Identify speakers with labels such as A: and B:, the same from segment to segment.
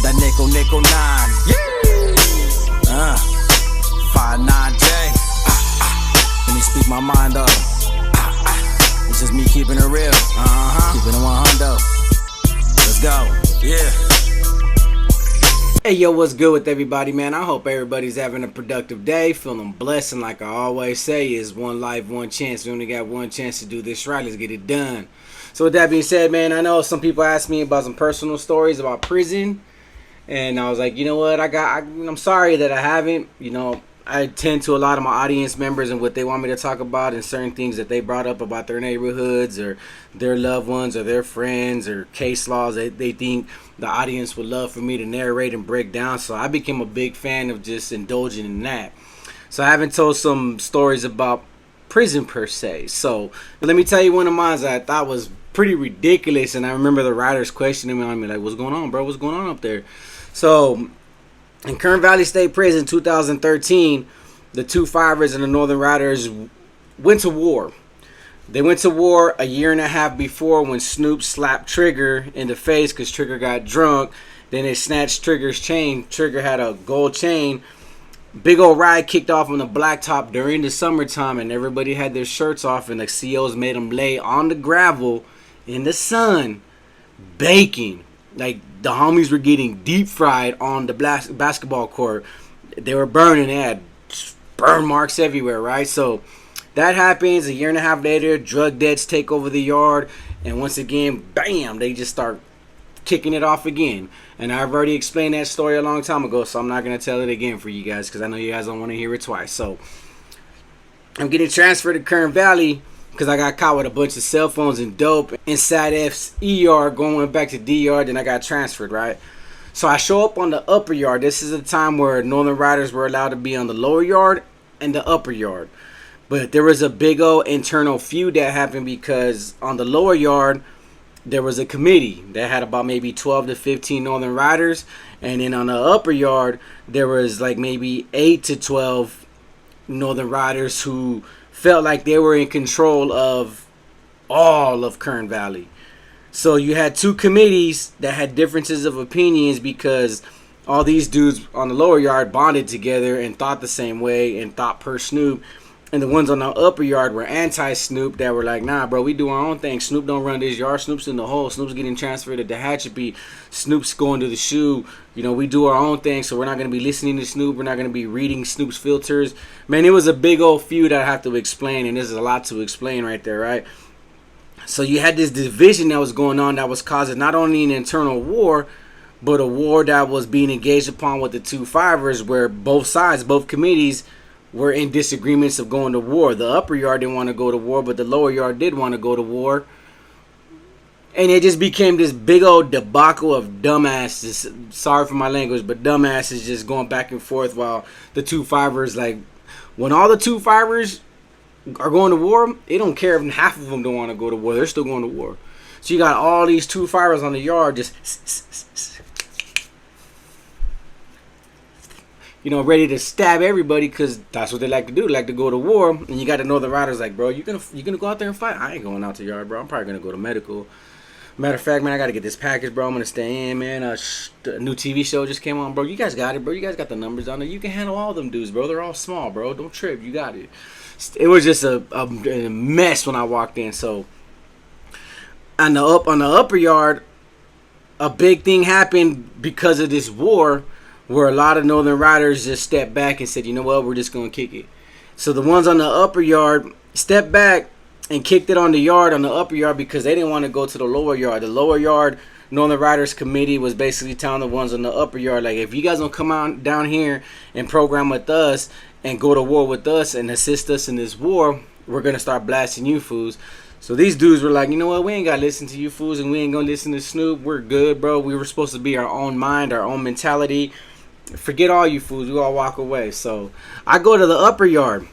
A: That nickel 9. Yeah. 5-9J. Let me speak my mind up. It's just me keeping it real. Keeping it 100. Let's go. Yeah.
B: Hey yo, what's good with everybody, man? I hope everybody's having a productive day, feeling blessed, and like I always say, is one life, one chance. We only got one chance to do this right. Let's get it done. So with that being said, man, I know some people asked me about some personal stories about prison, and I was like, you know what, I'm sorry that I haven't. You know, I tend to a lot of my audience members and what they want me to talk about, and certain things that they brought up about their neighborhoods or their loved ones or their friends or case laws that they think the audience would love for me to narrate and break down. So I became a big fan of just indulging in that. So I haven't told some stories about prison per se. So let me tell you one of mine that I thought was pretty ridiculous, and I remember the writers questioning me on me like, what's going on, bro? What's going on up there? So in Kern Valley State Prison, 2013, the two fivers and the Northern Riders went to war. They went to war a year and a half before when Snoop slapped Trigger in the face because Trigger got drunk. Then they snatched Trigger's chain. Trigger had a gold chain. Big old riot kicked off on the blacktop during the summertime, and everybody had their shirts off, and the COs made them lay on the gravel in the sun, baking. Like, the homies were getting deep fried on the basketball court. They were burning. They had burn marks everywhere, right? So that happens. A year and a half later, drug debts take over the yard. And once again, bam, they just start kicking it off again. And I've already explained that story a long time ago, so I'm not going to tell it again for you guys because I know you guys don't want to hear it twice. So I'm getting transferred to Kern Valley because I got caught with a bunch of cell phones and dope inside F's ER, going back to D yard. Then I got transferred, right? So I show up on the upper yard. This is a time where Northern Riders were allowed to be on the lower yard and the upper yard. But there was a big old internal feud that happened because on the lower yard, there was a committee that had about maybe 12 to 15 Northern Riders. And then on the upper yard, there was like maybe 8 to 12 Northern Riders who felt like they were in control of all of Kern Valley. So you had two committees that had differences of opinions because all these dudes on the lower yard bonded together and thought the same way and thought per Snoop. And the ones on the upper yard were anti-Snoop that were like, nah, bro, we do our own thing. Snoop don't run this yard. Snoop's in the hole. Snoop's getting transferred to Tehachapi. Snoop's going to the shoe. You know, we do our own thing, so we're not going to be listening to Snoop. We're not going to be reading Snoop's filters. Man, it was a big old feud I have to explain, and there's a lot to explain right there, right? So you had this division that was going on that was causing not only an internal war, but a war that was being engaged upon with the two fivers where both sides, both committees, were in disagreements of going to war. The upper yard didn't want to go to war, but the lower yard did want to go to war. And it just became this big old debacle of dumbasses. Sorry for my language, but dumbasses just going back and forth while the two fivers, like, when all the two fivers are going to war, they don't care if half of them don't want to go to war. They're still going to war. So you got all these two fivers on the yard just, you know, ready to stab everybody because that's what they like to do. They like to go to war. And you got the Northern Riders like, bro, you gonna go out there and fight? I ain't going out to the yard, bro. I'm probably going to go to medical. Matter of fact, man, I got to get this package, bro. I'm going to stay in, man. A new TV show just came on, bro. You guys got it, bro. You guys got the numbers on there. You can handle all them dudes, bro. They're all small, bro. Don't trip. You got it. It was just a mess when I walked in. So on the upper yard, a big thing happened because of this war, where a lot of Northern Riders just stepped back and said, you know what, we're just going to kick it. So the ones on the upper yard stepped back and kicked it on the upper yard because they didn't want to go to the lower yard. The lower yard Northern Riders committee was basically telling the ones on the upper yard, like, if you guys don't come out down here and program with us and go to war with us and assist us in this war, we're going to start blasting you fools. So these dudes were like, you know what, we ain't got to listen to you fools and we ain't going to listen to Snoop. We're good, bro. We were supposed to be our own mind, our own mentality. Forget all you fools. We all walk away. So I go to the upper yard,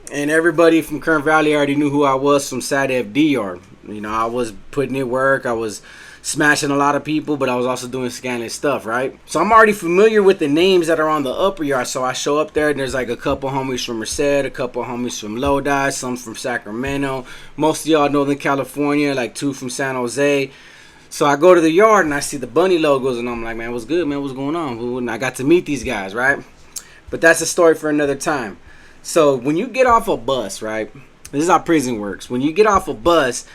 B: and everybody from Kern Valley already knew who I was from Sad FD yard. You know, I was putting in work. I was smashing a lot of people, but I was also doing scandalous stuff, right? So I'm already familiar with the names that are on the upper yard. So I show up there, and there's like a couple homies from Merced, a couple homies from Lodi, some from Sacramento. Most of y'all Northern California, like 2 from San Jose. So I go to the yard and I see the bunny logos and I'm like, man, what's good, man? What's going on? And I got to meet these guys, right? But that's a story for another time. So when you get off a bus, right? This is how prison works. When you get off a bus,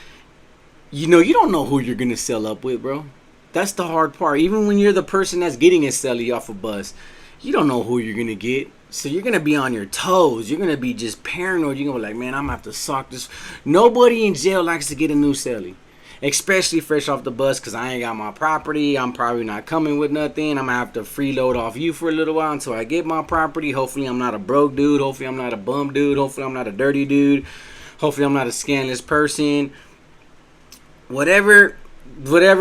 B: you don't know who you're going to cell up with, bro. That's the hard part. Even when you're the person that's getting a celly off a bus, you don't know who you're going to get. So you're going to be on your toes. You're going to be just paranoid. You're going to be like, man, I'm going to have to sock this. Nobody in jail likes to get a new celly. Especially fresh off the bus, because I ain't got my property. I'm probably not coming with nothing. I'm going to have to freeload off you for a little while until I get my property. Hopefully I'm not a broke dude. Hopefully I'm not a bum dude. Hopefully I'm not a dirty dude. Hopefully I'm not a scandalous person. Whatever,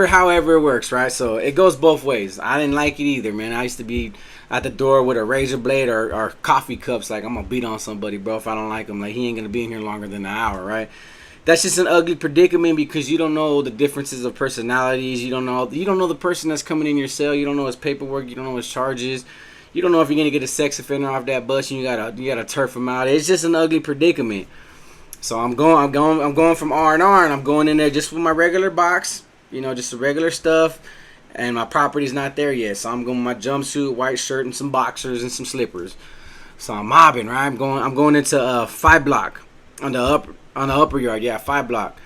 B: however it works, right? So it goes both ways. I didn't like it either, man. I used to be at the door with a razor blade or coffee cups. Like, I'm going to beat on somebody, bro, if I don't like him. Like, he ain't going to be in here longer than an hour, right? That's just an ugly predicament because you don't know the differences of personalities. You don't know the person that's coming in your cell. You don't know his paperwork. You don't know his charges. You don't know if you're gonna get a sex offender off that bus and you gotta turf him out. It's just an ugly predicament. So I'm going from R&R and I'm going in there just with my regular box, just the regular stuff, and my property's not there yet. So I'm going with my jumpsuit, white shirt, and some boxers and some slippers. So I'm mobbing, right? I'm going into 5 block on the upper yard, 5 block.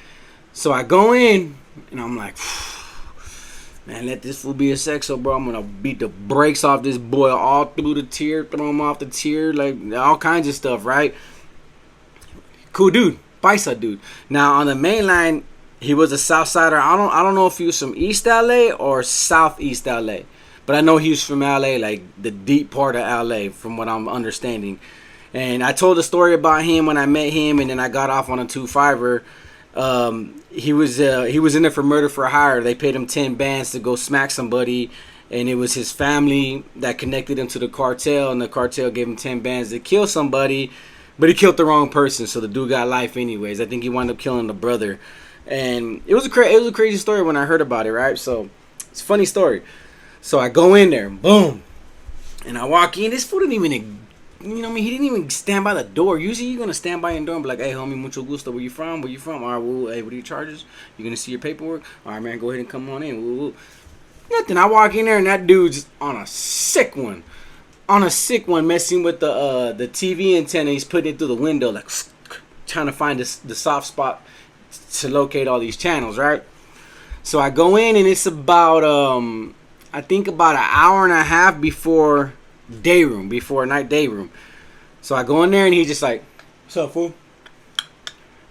B: So I go in and I'm like, man, let this fool be a sexo, bro. I'm gonna beat the brakes off this boy all through the tier, throw him off the tier, like all kinds of stuff, right? Cool dude, Paisa dude. Now on the main line, he was a South Sider. I don't know if he was from East LA or Southeast LA, but I know he was from LA, like the deep part of LA, from what I'm understanding. And I told a story about him when I met him, and then I got off on a 2-5er. He was in there for murder for hire. They paid him 10 bands to go smack somebody, and it was his family that connected him to the cartel, and the cartel gave him 10 bands to kill somebody, but he killed the wrong person, so the dude got life anyways. I think he wound up killing the brother, and it was a crazy story when I heard about it, right? So it's a funny story. So I go in there, boom, and I walk in. This fool didn't even. He didn't even stand by the door. Usually you're going to stand by your door and be like, hey, homie, mucho gusto. Where you from? All right, woo, hey, what are your charges? You going to see your paperwork? All right, man, go ahead and come on in. Woo, woo. Nothing. I walk in there and that dude's on a sick one. Messing with the TV antenna. He's putting it through the window, like trying to find the soft spot to locate all these channels, right? So I go in and it's about, I think about an hour and a half before night Dayroom. So I go in there and he's just like, what's up, fool?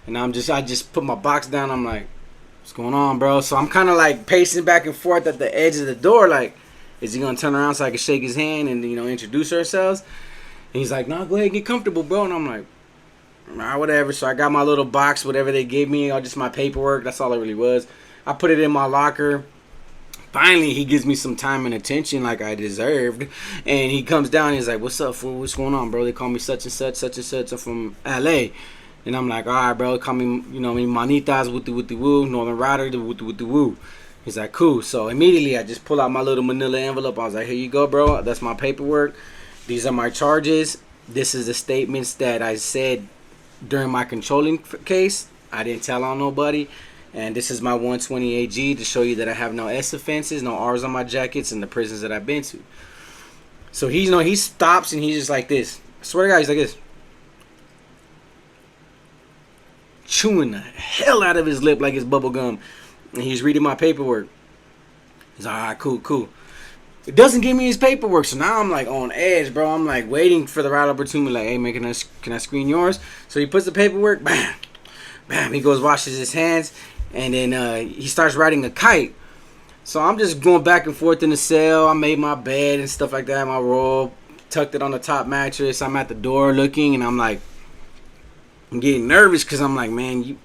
B: And I just put my box down. I'm like, what's going on, bro? So I'm kind of like pacing back and forth at the edge of the door, like, is he gonna turn around so I can shake his hand and introduce ourselves? And he's like, no, go ahead and get comfortable, bro. And I'm like, nah, whatever. So I got my little box, whatever they gave me, all just my paperwork. That's all it really was. I put it in my locker. Finally, he gives me some time and attention like I deserved. And he comes down and he's like, what's up, fool? What's going on, bro? They call me such and such. I'm from LA. And I'm like, all right, bro. Call me, manitas, wooty woo. Northern Rider, the wooty woo. He's like, cool. So immediately I just pull out my little manila envelope. I was like, here you go, bro. That's my paperwork. These are my charges. This is the statements that I said during my controlling case. I didn't tell on nobody. And this is my 120 AG to show you that I have no S offenses, no R's on my jackets, and the prisons that I've been to. So he stops and he's just like this. I swear to God, he's like this. Chewing the hell out of his lip like it's bubble gum. And he's reading my paperwork. He's like, all right, cool. It doesn't give me his paperwork. So now I'm like on edge, bro. I'm like waiting for the right opportunity. Like, hey, man, can I screen yours? So he puts the paperwork, bam. He goes, washes his hands. And then he starts riding a kite. So I'm just going back and forth in the cell. I made my bed and stuff like that. My roll, tucked it on the top mattress. I'm at the door looking, and I'm like, I'm getting nervous because I'm like, man, you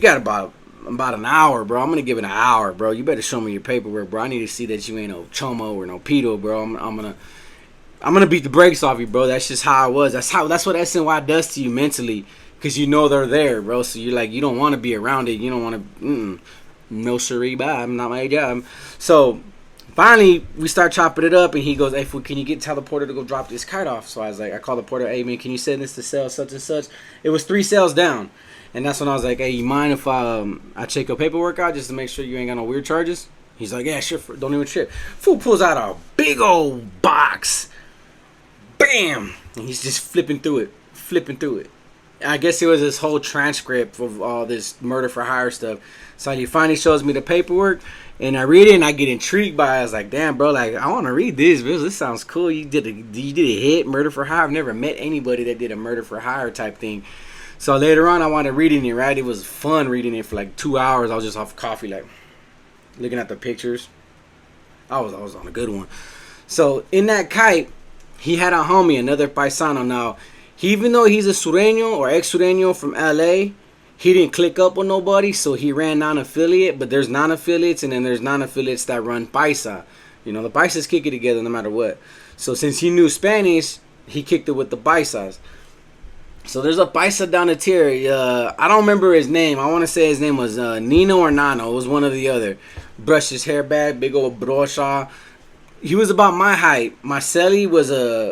B: got about an hour, bro. I'm going to give it an hour, bro. You better show me your paperwork, bro. I need to see that you ain't no chomo or no pedo, bro. I'm gonna beat the brakes off you, bro. That's just how I was. That's what SNY does to you mentally. Because they're there, bro. So you're like, you don't want to be around it. You don't want to, no siree, bye. I'm not my job. So finally, we start chopping it up. And he goes, hey, fool, can you tell the porter to go drop this kite off? So I was like, I call the porter, hey, man, can you send this to cell such and such? It was 3 cells down. And that's when I was like, hey, you mind if I check your paperwork out just to make sure you ain't got no weird charges? He's like, yeah, sure, don't even trip. Fool pulls out a big old box. Bam! And he's just flipping through it. I guess it was this whole transcript of all this murder for hire stuff. So he finally shows me the paperwork, and I read it, and I get intrigued by it. I was like, damn, bro, like, I want to read this. This sounds cool. You did a hit, murder for hire. I've never met anybody that did a murder for hire type thing. So later on, I wanted reading it, right? It was fun reading it for like 2 hours. I was just off coffee, like, looking at the pictures. I was on a good one. So in that kite, he had a homie, another paisano. Now, even though he's a sureño or ex-sureño from LA, he didn't click up with nobody, so he ran non-affiliate. But there's non-affiliates, and then there's non-affiliates that run paisa. You know, the paisas kick it together no matter what. So since he knew Spanish, he kicked it with the paisas. So there's a paisa down the tier. I don't remember his name. I want to say his name was Nino or Nano. It was one or the other. Brushed his hair back, big old brocha. He was about my height. My Celly was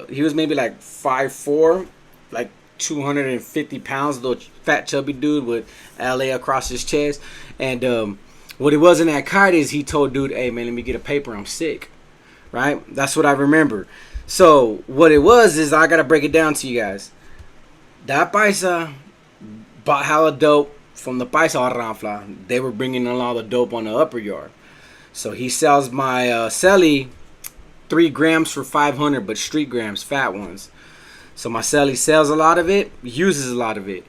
B: he was maybe like 5'4", like 250 pounds, little fat chubby dude with LA across his chest. And what it was in that kite is he told dude, hey man, let me get a paper, I'm sick. Right? That's what I remember. So what it was is, I gotta break it down to you guys. That paisa bought hella dope from the paisa Ranfla. They were bringing in all the dope on the upper yard. So he sells my Celly 3 grams for 500, but street grams, fat ones. So my Celly sells a lot of it, uses a lot of it.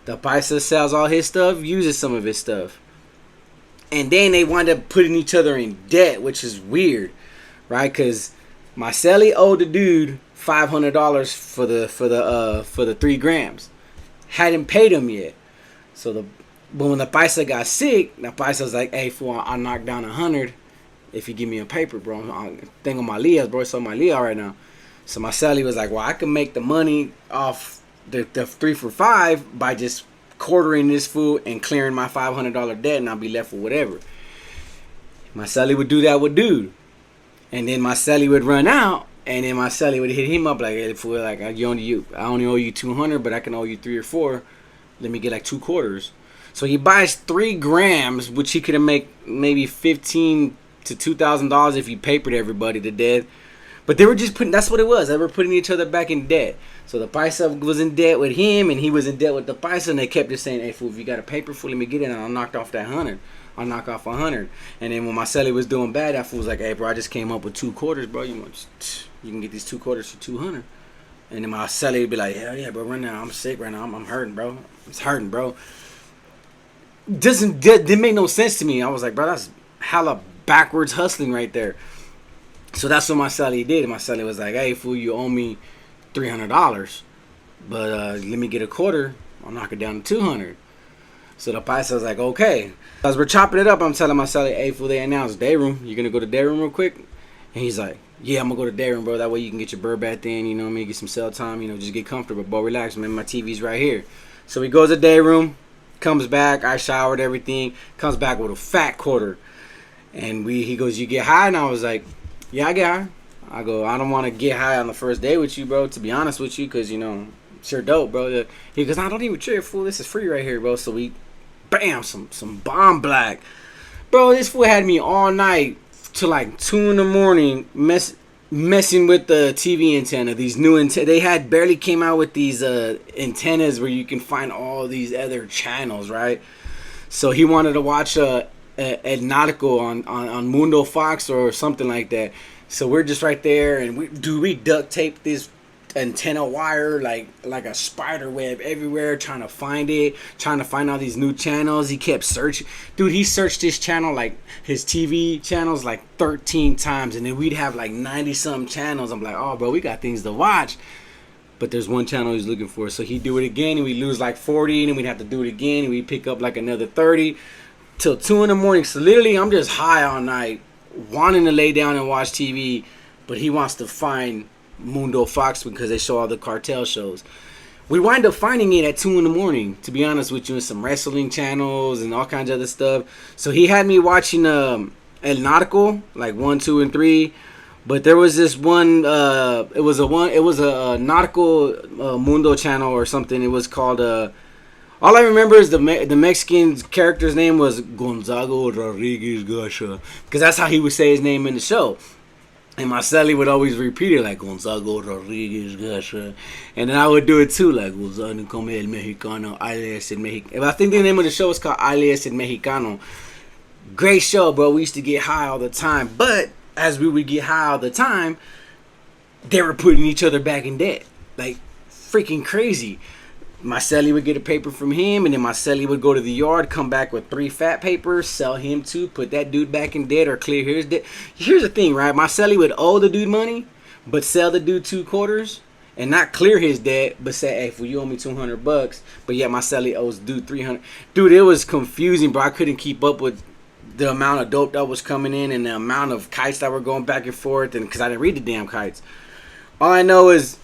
B: The paisa sells all his stuff, uses some of his stuff. And then they wind up putting each other in debt, which is weird, right? Because my Celly owed the dude $500 for the 3 grams. Hadn't paid him yet. So but when the paisa got sick, the paisa was like, hey fool, I'll knock down 100 if you give me a paper, bro. I think on my Leah's, bro. It's on my Leah right now. So my Celly was like, well, I can make the money off the 3 for 5 by just quartering this fool and clearing my $500 debt, and I'll be left with whatever. My Celly would do that with dude. And then my Celly would run out, and then my Celly would hit him up like, hey, fool, like, I only owe you 200, but I can owe you 3 or 4. Let me get like 2 quarters. So he buys 3 grams, which he could have made maybe $1,500 to $2,000 if he papered everybody to death. But they were just putting, that's what it was. They were putting each other back in debt. So the paisa was in debt with him, and he was in debt with the paisa, and they kept just saying, hey, fool, if you got a paper, fool, let me get it, and I'll knock off that 100. I'll knock off 100. And then when my Celly was doing bad, that fool was like, hey, bro, I just came up with 2 quarters, bro. You can get these 2 quarters for 200. And then my Celly would be like, hell yeah, bro, right now, I'm sick right now. I'm hurting, bro. It's hurting, bro. Didn't make no sense to me. I was like, bro, that's hella backwards hustling right there. So that's what my Celly did. My Celly was like, hey, fool, you owe me $300. But let me get a quarter. I'll knock it down to 200. So the paisa was like, okay. As we're chopping it up, I'm telling my Celly, hey, fool, they announced Dayroom. You going to go to Dayroom real quick? And he's like, yeah, I'm going to go to Dayroom, bro. That way you can get your bird back in, you know what I mean? Get some cell time, you know, just get comfortable. Bro, relax, man. My TV's right here. So he goes to Dayroom, comes back. I showered everything. Comes back with a fat quarter. And he goes, you get high? And I was like, yeah, I get high. I go, I don't want to get high on the first day with you, bro, to be honest with you, because, you know, it's your dope, bro. He goes, I don't even trip, fool. This is free right here, bro. So we, bam, some bomb black. Bro, this fool had me all night till like 2 in the morning messing with the TV antenna. These new antennas. They had barely came out with these antennas where you can find all these other channels, right? So he wanted to watch El Nautico on Mundo Fox or something like that. So we're just right there, and we duct tape this antenna wire like a spider web everywhere, trying to find all these new channels. He kept searching. Dude, he searched this channel, like his TV channels, like 13 times, and then we'd have like 90 some channels. I'm like, oh bro, we got things to watch. But there's one channel he's looking for. So he'd do it again, and we'd lose like 40, and then we'd have to do it again, and we'd pick up like another 30 till 2 in the morning. So literally I'm just high all night, wanting to lay down and watch TV, but he wants to find Mundo Fox because they show all the cartel shows. We wind up finding it at 2 in the morning, to be honest with you, and some wrestling channels and all kinds of other stuff. So he had me watching El Nautico, like 1, 2, and 3. But there was this one. It was a Nautico Mundo channel or something. It was called All I remember is the Mexican character's name was Gonzago Rodriguez Gasha, because that's how he would say his name in the show. And my Celly would always repeat it like Gonzago Rodriguez Gasha, and then I would do it too, like Gonzago como el Mexicano, alias el Mexicano. I think the name of the show is called Alias el Mexicano. Great show, bro. We used to get high all the time, but as we would get high all the time, they were putting each other back in debt, like freaking crazy. My Celly would get a paper from him, and then my Celly would go to the yard, come back with 3 fat papers, sell him 2, put that dude back in debt or clear his debt. Here's the thing, right? My Celly would owe the dude money, but sell the dude 2 quarters and not clear his debt, but say, hey, for you owe me $200, but yet my Celly owes dude $300. Dude, it was confusing, bro. I couldn't keep up with the amount of dope that was coming in and the amount of kites that were going back and forth, and because I didn't read the damn kites. All I know is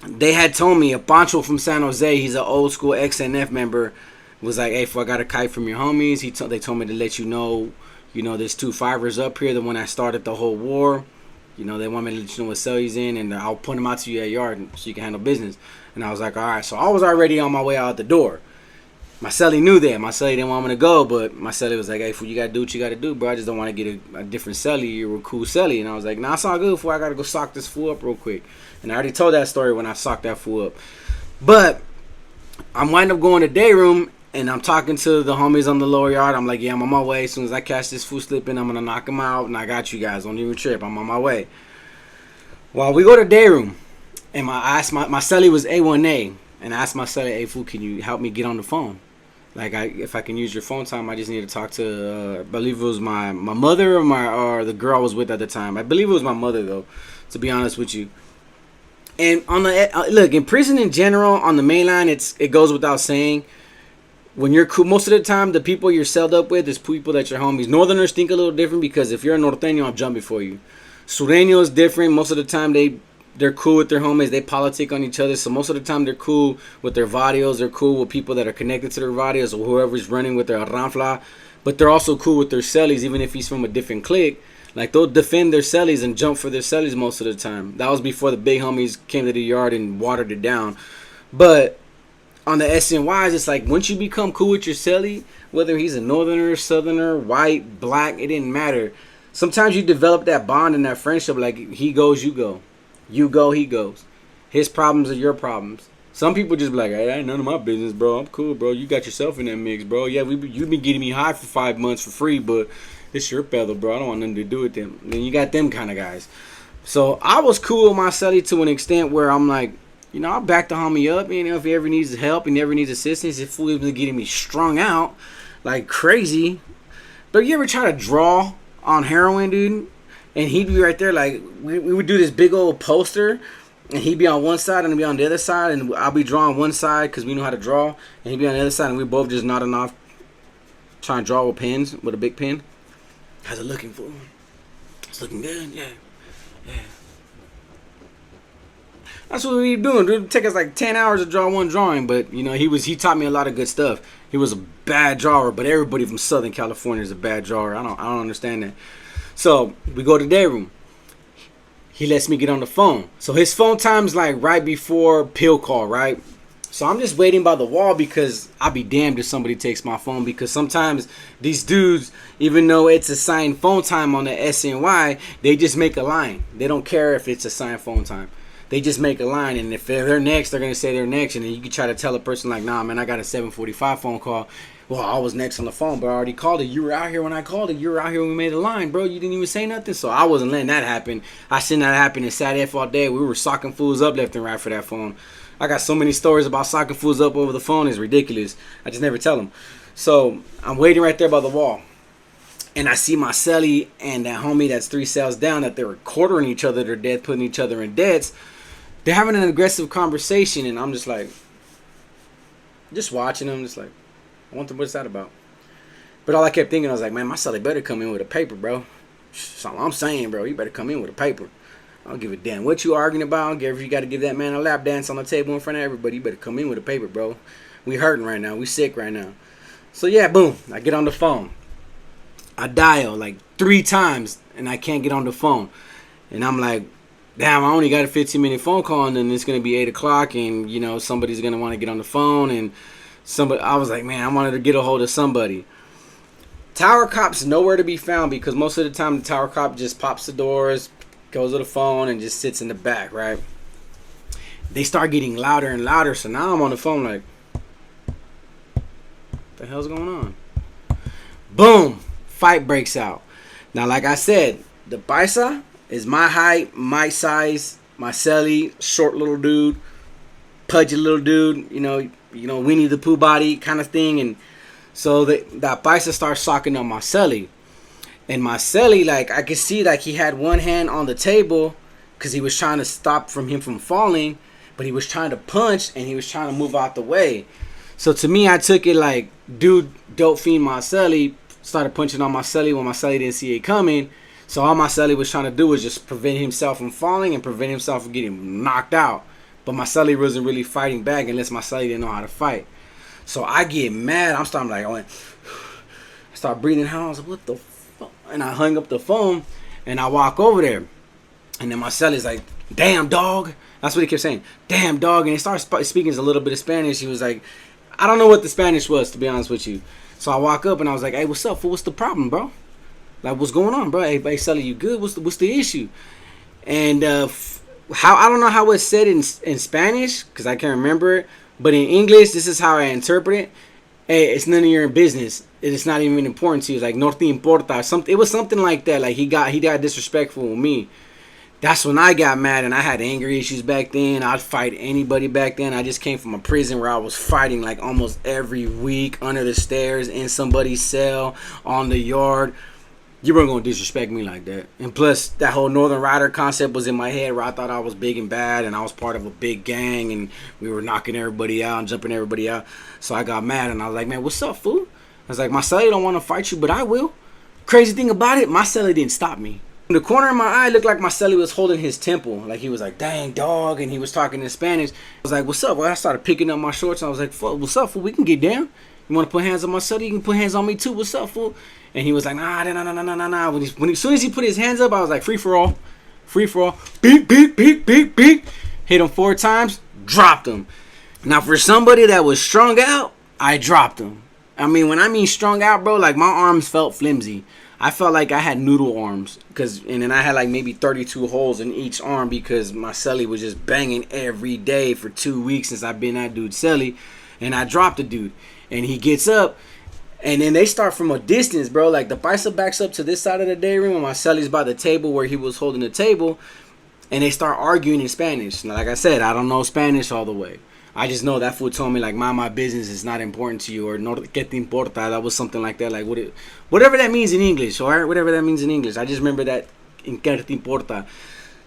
B: they had told me, a Pancho from San Jose, he's an old school XNF member, was like, hey, if I got a kite from your homies, they told me to let you know, there's 2 fivers up here, the one that started the whole war. They want me to let you know what cell he's in, and I'll point him out to you at yard so you can handle business. And I was like, all right. So I was already on my way out the door. My Celly knew that. My Celly didn't want me to go, but my Celly was like, hey, fool, you got to do what you got to do, bro. I just don't want to get a different Celly. You're a cool Celly. And I was like, nah, it's all good, fool. I got to go sock this fool up real quick. And I already told that story when I socked that fool up. But I'm wind up going to Dayroom, and I'm talking to the homies on the lower yard. I'm like, yeah, I'm on my way. As soon as I catch this fool slipping, I'm going to knock him out, and I got you guys. Don't even trip. I'm on my way. Well, we go to Dayroom, and my Celly was A1A, and I asked my Celly, hey, fool, can you help me get on the phone? Like, if I can use your phone time, I just need to talk to, I believe it was my mother or the girl I was with at the time. I believe it was my mother, though, to be honest with you. And on the look, in prison in general, on the main line, it goes without saying, when you're cool, most of the time, the people you're celled up with is people that your homies. Northerners think a little different, because if you're a norteño, I'm jumping for you. Sureño is different. Most of the time, they're cool with their homies. They politic on each other. So most of the time, they're cool with their vadios. They're cool with people that are connected to their vadios or whoever's running with their ranfla. But they're also cool with their cellies, even if he's from a different clique. Like, they'll defend their cellies and jump for their cellies most of the time. That was before the big homies came to the yard and watered it down. But on the SNYs, it's like, once you become cool with your celly, whether he's a northerner, southerner, white, black, it didn't matter. Sometimes you develop that bond and that friendship. Like, he goes, you go. You go, he goes. His problems are your problems. Some people just be like, hey, that ain't none of my business, bro. I'm cool, bro. You got yourself in that mix, bro. Yeah, you've been getting me high for 5 months for free, but this your peddle, bro. I don't want nothing to do with them. Then you got them kind of guys. So I was cool with my Celly to an extent where I'm like, I'll back the homie up. If he ever needs help, he never needs assistance. If fool is getting me strung out like crazy. But you ever try to draw on heroin, dude? And he'd be right there, like, we would do this big old poster, and he'd be on one side and I'd be on the other side, and I'll be drawing one side because we know how to draw, and he'd be on the other side, and we both just nodding off, trying to draw with pens, with a big pen. How's it looking, fool? It's looking good, yeah. That's what we were doing, dude. It'd take us like 10 hours to draw one drawing, but, he taught me a lot of good stuff. He was a bad drawer, but everybody from Southern California is a bad drawer. I don't understand that. So we go to Dayroom. He lets me get on the phone. So his phone time's like right before pill call, right? So I'm just waiting by the wall because I'll be damned if somebody takes my phone, because sometimes these dudes, even though it's assigned phone time on the SNY, they just make a line. They don't care if it's assigned phone time. They just make a line, and if they're next, they're going to say they're next, and then you can try to tell a person like, nah, man, I got a 7:45 phone call. Well, I was next on the phone, but I already called it. You were out here when I called it. You were out here when we made a line, bro. You didn't even say nothing. So I wasn't letting that happen. I seen that happen and sat F all day. We were socking fools up left and right for that phone. I got so many stories about socking fools up over the phone. It's ridiculous. I just never tell them. So I'm waiting right there by the wall. And I see my Celly and that homie that's 3 cells down, that they're quartering each other to death, putting each other in debts. They're having an aggressive conversation, and I'm just like, just watching them, just like, I wonder what's that about. But all I kept thinking, I was like, man, my Celly better come in with a paper, bro. That's all I'm saying, bro. You better come in with a paper. I don't give a damn what you arguing about. I don't care if you got to give that man a lap dance on the table in front of everybody. You better come in with a paper, bro. We hurting right now. We sick right now. So, yeah, boom. I get on the phone. I dial like 3 times, and I can't get on the phone. And I'm like, damn, I only got a 15-minute phone call, and then it's going to be 8 o'clock, and, somebody's going to want to get on the phone. And somebody. I was like, man, I wanted to get a hold of somebody. Tower cop's nowhere to be found because most of the time the tower cop just pops the doors, goes to the phone, and just sits in the back, right? They start getting louder and louder, so now I'm on the phone like, what the hell's going on? Boom! Fight breaks out. Now, like I said, the Paisa is my height, my size, my Celly, short little dude, pudgy little dude, you know, Winnie the Pooh body kind of thing, and so that Paisa starts socking up my Celly. And my Celly, like, I could see, like, he had one hand on the table because he was trying to stop him from falling, but he was trying to punch and he was trying to move out the way. So to me, I took it like, dude, dope fiend my Celly started punching on my Celly when my Celly didn't see it coming. So all my Celly was trying to do was just prevent himself from falling and prevent himself from getting knocked out. But my Celly wasn't really fighting back unless my Celly didn't know how to fight. So I get mad. I start breathing hard. I was like, what the fuck? And I hung up the phone and I walk over there. And then my Celly's like, damn, dog. That's what he kept saying. Damn, dog. And he started speaking a little bit of Spanish. He was like, I don't know what the Spanish was, to be honest with you. So I walk up and I was like, hey, what's up, fool? What's the problem, bro? Like, what's going on, bro? Hey, Celly, you good? What's the issue? And how I don't know how it's said in Spanish because I can't remember it. But in English, this is how I interpret it. Hey, it's none of your business. It's not even important to you. Like, no te importa. It was something like that. Like, he got disrespectful with me. That's when I got mad, and I had anger issues back then. I'd fight anybody back then. I just came from a prison where I was fighting like almost every week under the stairs, in somebody's cell, on the yard. You weren't going to disrespect me like that. And plus, that whole Northern Rider concept was in my head where I thought I was big and bad, and I was part of a big gang, and we were knocking everybody out and jumping everybody out. So I got mad, and I was like, man, what's up, fool? I was like, my Celly don't want to fight you, but I will. Crazy thing about it, my Celly didn't stop me. In the corner of my eye looked like my Celly was holding his temple. Like he was like, dang, dog. And he was talking in Spanish. I was like, what's up? Well, I started picking up my shorts. And I was like, what's up, fool? We can get down. You want to put hands on my Celly? You can put hands on me too. What's up, fool? And he was like, nah. As soon as he put his hands up, I was like, free for all. Free for all. Beep, beep, beep, beep, beep. Hit him 4 times. Dropped him. Now, for somebody that was strung out, I dropped him. I mean, when I mean strung out, bro, like my arms felt flimsy. I felt like I had noodle arms, and then I had like maybe 32 holes in each arm because my Celly was just banging every day for 2 weeks since I've been that dude Celly, and I dropped the dude, and he gets up, and then they start from a distance, bro. Like the Paisa backs up to this side of the Dayroom, and my Celly's by the table where he was holding the table, and they start arguing in Spanish. Now, like I said, I don't know Spanish all the way. I just know that fool told me, like, mind my business is not important to you, or no que te importa. That was something like that. Like, whatever that means in English, all right? Whatever that means in English. I just remember that in que te importa.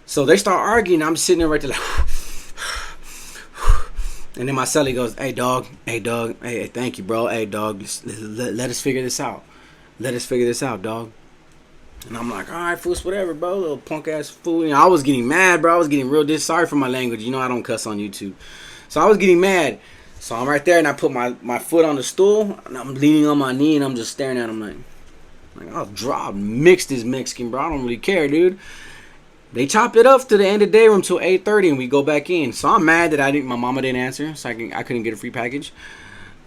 B: So they start arguing. I'm sitting there right there like, and then my Celly goes, hey, dog, hey, thank you, bro. Hey, dog, let us figure this out. Let us figure this out, dog. And I'm like, all right, fool, whatever, bro. Little punk-ass fool. You know, I was getting mad, bro. I was getting real sorry for my language. You know, I don't cuss on YouTube. So I was getting mad. So I'm right there, and I put my foot on the stool, and I'm leaning on my knee, and I'm just staring at him like I'll mix this Mexican, bro. I don't really care, dude. They chopped it up to the end of the Dayroom till 8:30, and we go back in. So I'm mad that my mama didn't answer, so I couldn't get a free package.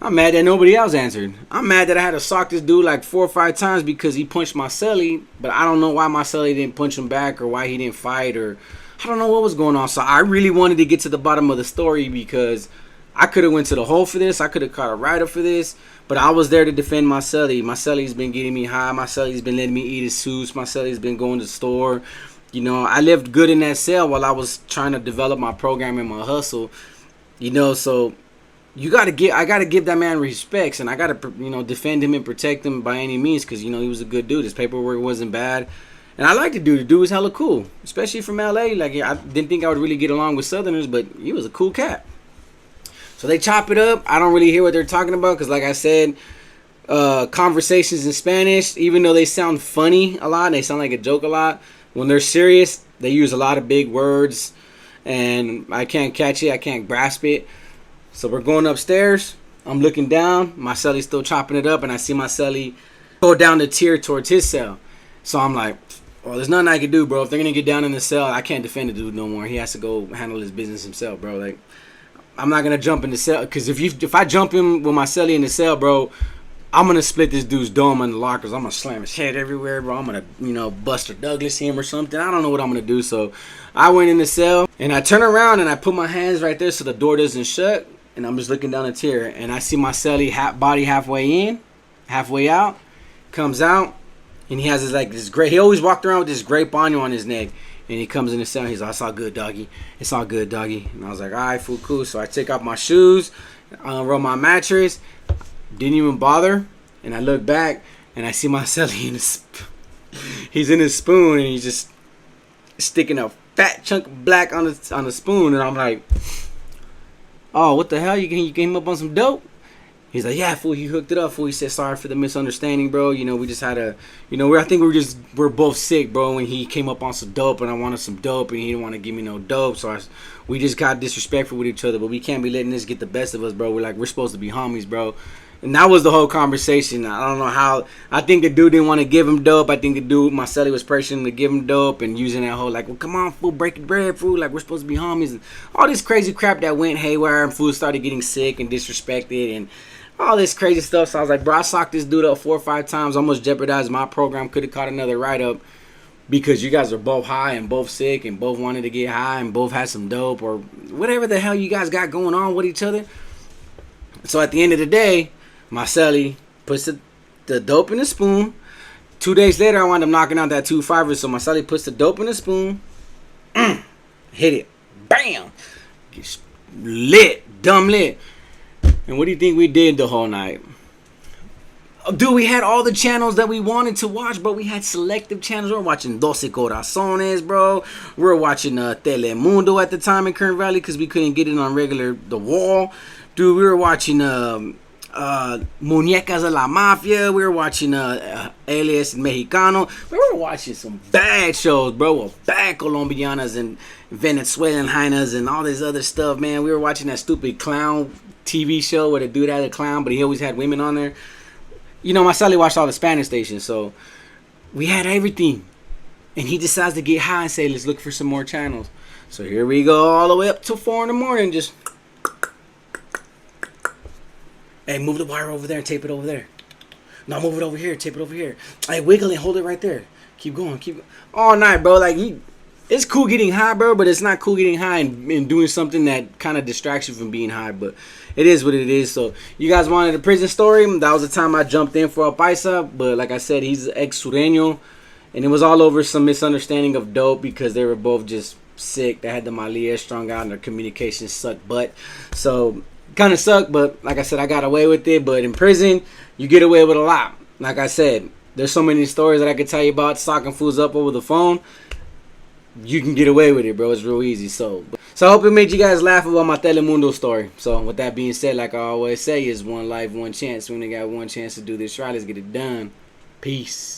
B: I'm mad that nobody else answered. I'm mad that I had to sock this dude like 4 or 5 times because he punched my Celly, but I don't know why my Celly didn't punch him back or why he didn't fight, or I don't know what was going on. So I really wanted to get to the bottom of the story because I could have went to the hole for this. I could have caught a rider for this. But I was there to defend my Celly. My Celly's been getting me high. My Celly's been letting me eat his suits. My Celly's been going to the store. You know, I lived good in that cell while I was trying to develop my program and my hustle. You know, so I gotta give that man respects, and I gotta, defend him and protect him by any means because, he was a good dude. His paperwork wasn't bad. And I like the dude. The dude was hella cool, especially from LA. Like, I didn't think I would really get along with Southerners, but he was a cool cat. So they chop it up. I don't really hear what they're talking about because, like I said, conversations in Spanish, even though they sound funny a lot, they sound like a joke a lot, when they're serious, they use a lot of big words, and I can't catch it. I can't grasp it. So we're going upstairs. I'm looking down. My Celly's still chopping it up, and I see my Celly go down the tier towards his cell. So I'm like, well, there's nothing I can do, bro. If they're going to get down in the cell, I can't defend the dude no more. He has to go handle his business himself, bro. Like, I'm not gonna jump in the cell, because if I jump in with my celly in the cell, bro, I'm gonna split this dude's dome in the lockers. I'm gonna slam his head everywhere, bro. I'm gonna, Buster Douglas him or something. I don't know what I'm gonna do. So I went in the cell and I turn around and I put my hands right there so the door doesn't shut. And I'm just looking down the tier and I see my celly body halfway in, halfway out, comes out, and he has this gray. He always walked around with this gray paño on his neck. And he comes in the cell and he's like, "It's all good, doggy. It's all good, doggy." And I was like, "All right, fool, cool." So I take off my shoes, roll my mattress, didn't even bother. And I look back and I see my celly in he's in his spoon and he's just sticking a fat chunk of black on the spoon. And I'm like, "Oh, what the hell? You came up on some dope?" He's like, "Yeah, fool, he hooked it up, fool." He said, "Sorry for the misunderstanding, bro. We just had a, I think we're both sick, bro. When he came up on some dope and I wanted some dope and he didn't want to give me no dope. So we just got disrespectful with each other, but we can't be letting this get the best of us, bro. We're supposed to be homies, bro." And that was the whole conversation. I don't know how. I think the dude didn't want to give him dope. I think the dude, my celly, was pressuring him to give him dope and using that whole, like, "Well, come on, fool, break the bread, fool. Like, we're supposed to be homies." And all this crazy crap that went haywire, and fool started getting sick and disrespected and all this crazy stuff. So I was like, bro, I socked this dude up 4 or 5 times. Almost jeopardized my program. Could have caught another write-up because you guys are both high and both sick and both wanted to get high and both had some dope or whatever the hell you guys got going on with each other. So at the end of the day, my celly puts the dope in the spoon. 2 days later, I wound up knocking out that 2.5er. So my celly puts the dope in the spoon. Hit it. Bam. Gets lit. Dumb lit. And what do you think we did the whole night? Dude, we had all the channels that we wanted to watch, but we had selective channels. We were watching 12 Corazones, bro. We were watching Telemundo at the time in Kern Valley because we couldn't get it on the wall. Dude, we were watching Muñecas de la Mafia. We were watching Alias Mexicano. We were watching some bad shows, bro, with bad Colombianas and Venezuelan hyenas and all this other stuff, man. We were watching that stupid clown TV show where the dude had a clown, but he always had women on there. My celly watched all the Spanish stations, so we had everything. And he decides to get high and say, "Let's look for some more channels." So here we go all the way up till 4 in the morning. Just, "Hey, move the wire over there and tape it over there. No, move it over here, tape it over here. Hey, wiggle it, hold it right there. Keep going, all night, bro." Like, it's cool getting high, bro, but it's not cool getting high and doing something that kind of distracts you from being high. But it is what it is. So you guys wanted a prison story. That was the time I jumped in for a paisa. But like I said, he's ex-sureño. And it was all over some misunderstanding of dope because they were both just sick. They had the Malia strung out and their communication sucked butt. So kind of sucked, but like I said, I got away with it. But in prison, you get away with a lot. Like I said, there's so many stories that I could tell you about socking fools up over the phone. You can get away with it, bro. It's real easy. So I hope it made you guys laugh about my Telemundo story. So with that being said, like I always say, is one life, one chance. We only got one chance to do this right. Let's get it done. Peace.